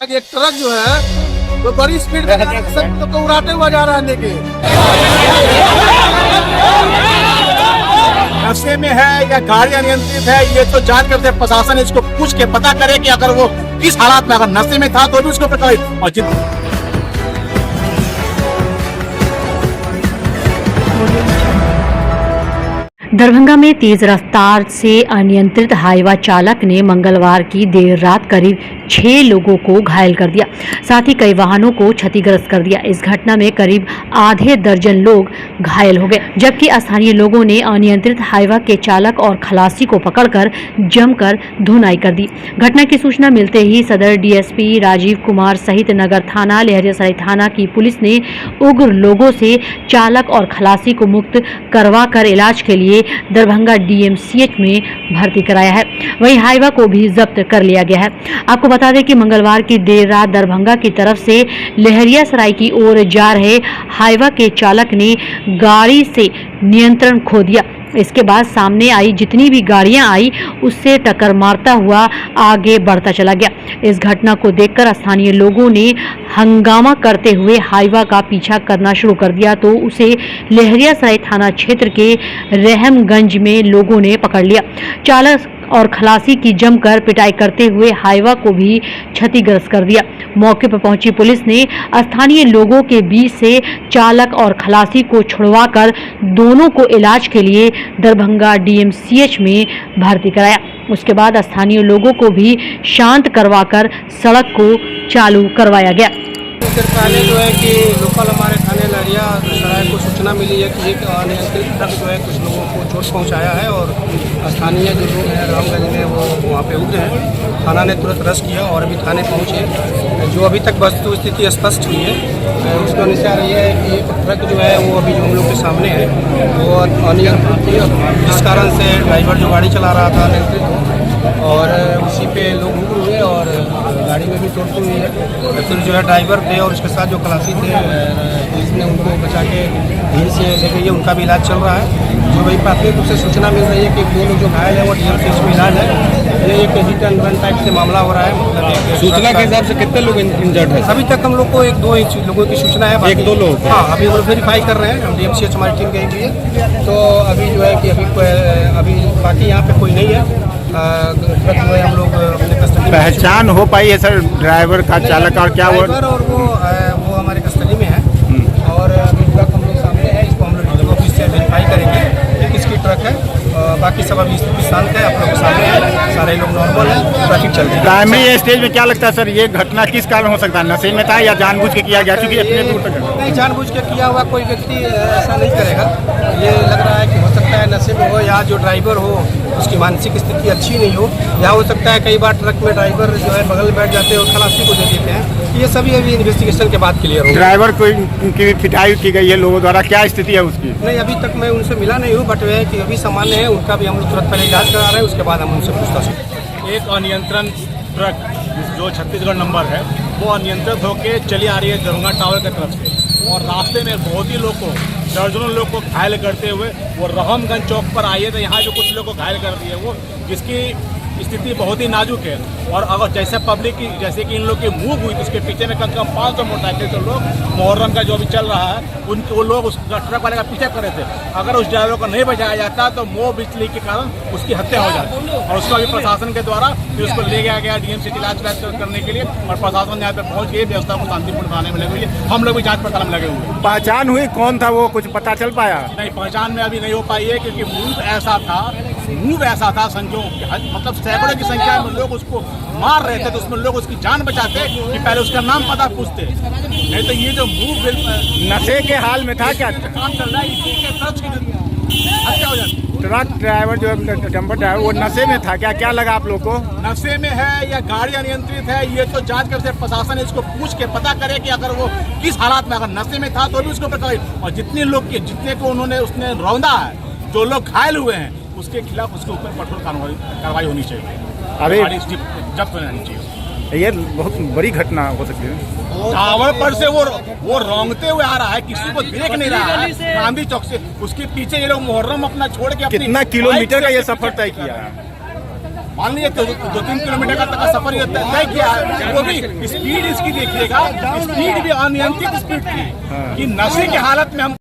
एक ट्रक जो है वो बड़ी स्पीड में तो उड़ाते हुआ जा रहा है लेके नशे में है या गाड़ी अनियंत्रित है, ये तो जांच करते प्रशासन इसको पूछ के पता करे कि अगर वो किस हालात में, अगर नशे में था तो भी उसको पकड़े। और दरभंगा में तेज रफ्तार से अनियंत्रित हाईवा चालक ने मंगलवार की देर रात करीब 6 लोगों को घायल कर दिया, साथ ही कई वाहनों को क्षतिग्रस्त कर दिया। इस घटना में करीब आधे दर्जन लोग घायल हो गए, जबकि स्थानीय लोगों ने अनियंत्रित हाईवा के चालक और खलासी को पकड़कर जमकर धुनाई कर दी। घटना की सूचना मिलते ही सदर डीएसपी राजीव कुमार सहित नगर थाना, लहरियासराय थाना की पुलिस ने उग्र लोगों से चालक और खलासी को मुक्त करवा कर इलाज के लिए दरभंगा डीएमसीएच में भर्ती कराया है। वहीं हाईवा को भी जब्त कर लिया गया है। आपको बता दें कि मंगलवार की देर रात दरभंगा की तरफ से लहरियासराय की ओर जा रहे हाईवा के चालक ने गाड़ी से नियंत्रण खो दिया। इसके बाद सामने आई जितनी भी गाड़ियां आई उससे टक्कर मारता हुआ आगे बढ़ता चला गया। इस घटना को देखकर स्थानीय लोगों ने हंगामा करते हुए हाईवा का पीछा करना शुरू कर दिया, तो उसे लहरियासराय थाना क्षेत्र के रहमगंज में लोगों ने पकड़ लिया। चालक और खलासी की जमकर पिटाई करते हुए हाईवा को भी क्षतिग्रस्त कर दिया। मौके पर पहुंची पुलिस ने स्थानीय लोगों के बीच से चालक और खलासी को छुड़वाकर दोनों को इलाज के लिए दरभंगा डीएमसीएच में भर्ती कराया। उसके बाद स्थानीय लोगों को भी शांत करवाकर सड़क को चालू करवाया गया। पहले जो है कि लोकल हमारे थाने लहरियासराय को सूचना मिली है कि एक अनियंत्रित ट्रक जो है कुछ लोगों को चोट पहुंचाया है और स्थानीय जो लोग हैं रामगंज में वो वहाँ पे उतरे हैं। थाना ने तुरंत रश किया और अभी थाने पहुँचे। जो अभी तक वस्तु स्थिति स्पष्ट हुई है उसके अनुसार ये है कि एक ट्रक जो है वो अभी जो हम लोग के सामने है वो अनियंत्रित थी, जिस कारण से ड्राइवर जो गाड़ी चला रहा था अनियंत्रित और उसी पे लोग उतर हुए और गाड़ी में भी चोट हुई है। फिर जो है ड्राइवर थे और उसके साथ जो खलासी थे पुलिस ने उनको बचा के भीड़ से ले गई है, उनका भी इलाज चल रहा है। जो वही प्राथमिक रूप से सूचना मिल रही है कि 2 लोग जो घायल है वो डीएमसीएच में इलाज है। ये एक हिट एंड रन टाइप से मामला हो रहा है। मतलब सूचना के हिसाब से कितने लोग इंजर्ड है? अभी तक हम लोग को 1-2 लोगों की सूचना है, 1-2 लोग। हाँ, अभी हम लोग वेरीफाई कर रहे हैं। हम डीएमसीएच हमारी टीम गई हुई है, तो अभी जो है कि अभी बाकी यहाँ पे कोई नहीं है। ट्रक जो है हम लोग अपने कस्टडी में पहचान हो पाई है सर ड्राइवर का, चालक और क्या ड्राइवर और वो हमारे कस्टडी में है और अभी ट्रक हम लोग सामने है। इसको हम लोग ऑफिस से वेरीफाई करेंगे कि किसकी ट्रक है। बाकी सब अभी स्थिति शांत है, आप लोग सामने है, सारे लोग नॉर्मल है, ट्रैफिक चल रही है। प्राइमरी स्टेज में क्या लगता है सर, ये घटना किस कारण हो सकता है? नशे में था या जानबूझ के किया गया? क्योंकि अपने दूर तक नहीं, जानबूझ के किया हुआ कोई व्यक्ति ऐसा नहीं करेगा। ये लग रहा है कि हो सकता है नशे में हो या जो ड्राइवर हो उसकी मानसिक स्थिति अच्छी नहीं हो, या हो सकता है कई बार ट्रक में ड्राइवर जो है बगल में बैठ जाते हैं और खलासी को दे देते हैं। ये सभी अभी इन्वेस्टिगेशन के बाद क्लियर होगा। ड्राइवर को की पिटाई की गई है लोगों द्वारा, क्या स्थिति है उसकी? नहीं, अभी तक मैं उनसे मिला नहीं हूँ, बट वे है कि अभी सामान्य है। उनका भी हम लोग तुरंत पहले इलाज करा रहे हैं, उसके बाद हम उनसे पूछताछ करेंगे। एक अनियंत्रण ट्रक जो छत्तीसगढ़ नंबर है वो अनियंत्रित होकर चली आ रही है दरभंगा टावर की तरफ से, और रास्ते में बहुत ही लोग को, दर्जनों लोग को घायल करते हुए वो रहमगंज चौक पर आई है। तो यहाँ जो कुछ लोग को घायल कर दिए वो, जिसकी स्थिति बहुत ही नाजुक है। और अगर जैसे पब्लिक की, जैसे कि इन लोग की मूव हुई तो उसके पीछे में कम से कम 500 मोटरसाइकिल से लोग, मुहर्रम का जो अभी चल रहा है उनके, वो लोग उस ट्रक वाले का पीछा कर रहे थे। अगर उस ड्राइवर को नहीं बचाया जाता तो मोह बिजली के कारण उसकी हत्या हो जाती, और उसको अभी प्रशासन के द्वारा फिर उसको ले गया डीएमसीएच इलाज करने के लिए, और प्रशासन यहाँ पे पहुँच गई, व्यवस्था को शांतिपूर्ण बनाने में लगे हुए। हम लोग भी जाँच पड़ताल में लगे हुए। पहचान हुई कौन था वो, कुछ पता चल पाया? नहीं, पहचान में अभी नहीं हो पाई है, क्योंकि मूव ऐसा था संख्या, मतलब सैकड़ों की संख्या में लोग उसको मार रहे थे, तो उसमें लोग उसकी जान बचाते कि पहले उसका नाम पता पूछते। नहीं तो ये जो मूव नशे के हाल में था क्या? काम चल रहा है, इसी के तरफ की हत्या हो जाती। ट्रक ड्राइवर जो डंपर ड्राइवर वो नशे में था क्या? क्या लगा आप लोग को? नशे में है या गाड़ी अनियंत्रित है, ये तो जांच करते प्रशासन इसको पूछ के पता करे कि अगर वो किस हालात में, अगर नशे में था तो भी उसको पकड़े। और जितने को उसने रौंदा है, जो लोग घायल हुए हैं, उसके खिलाफ उसके ऊपर कठोर कार्रवाई होनी चाहिए। अरे जब्त होनी चाहिए। ये बहुत बड़ी घटना हो सकती है। टावर पर से वो रोंगते हुए आ रहा है, किसी को देख नहीं रहा है, गांधी चौक से। उसके पीछे ये लोग मुहर्रम अपना छोड़ के कितना किलोमीटर का ये सफर तय किया है? मान लीजिए 2-3 किलोमीटर का तक का सफर ये तय किया है, वो भी स्पीड इसकी देखिएगा, स्पीड भी अनियंत्रित स्पीड थी कि नशे की हालत में हम